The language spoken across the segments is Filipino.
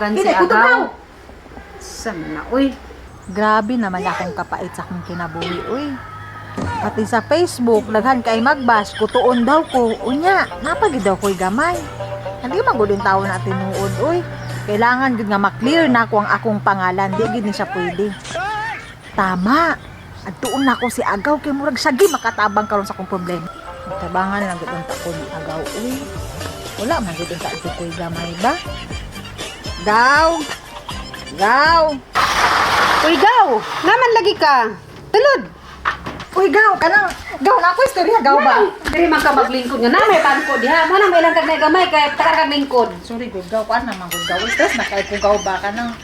Hindi, agaw. Sama na, uy. Grabe naman akong kapait sa akong kinabuhi, uy. Pati sa Facebook, daghan kay magbash, kutuon daw ko. Unya, napagid daw ko'y gamay. Hindi magudin tao na tinuod, uy. Kailangan gud nga maklear na ako ang akong pangalan. Di gid ni siya pwede. Tama. Adtuon na ako si Agaw kay murag sagi makatabang karon sa akong problema. Tabangan lang gud unta ko ni Agaw, uy. Wala man gud unta ko'y gamay ba? Gaw. Gaw. Uy, gaw! Naman lagi ka. Tulod! Uy, Gaw, kanang Gaw na ako istorya, Gaw ba? Diri man ka maglingkod nga na may bangko diha. Mo nang may lang kag gamay kay takar kag lingkod. Sorry, good Gaw, kuan naman good Gaw. Stress na kay ko Gaw ba kanang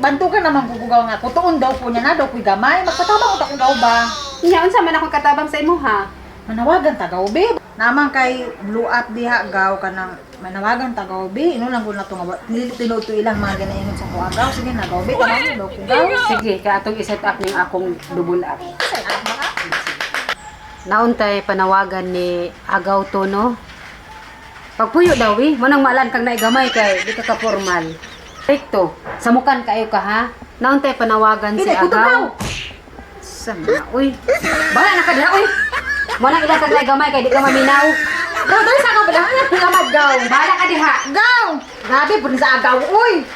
bantu ka naman ko Gaw nga. Kutuon daw ko niya na daw ko'y gamay. Magpatabang ko ta ko Gaw ba? Nya unsa man ako katabang sa imo ha? Manawagan ta Gaw, be. Naman kay blue up diha Gaw kanang manawagan ta Gaw, be. Ino lang ko na to nga tinuod to ilang mga ganaingon sa ko Gaw. Sige na Gaw, be. Tanaw daw ko Gaw. Sige, kaya atong i-set up ning akong double up. Nauntay panawagan ni Agaw to, no? Pagpuyo daw, mo nang maalan kang naigamay kay di ka ka-formal. Rekto, samukan kayo ka, ha? Nauntay panawagan si Hindi, kuto Gaw. Agaw. Sama, uy. Bahala na ka diha, uy. Mo nang ilang kang naigamay kay di ka maminaw. Gaw, dali sa Gaw. Padahan na ko lamad Gaw. Bahala ka diha. Gaw! Grabe, pun sa Agaw, uy.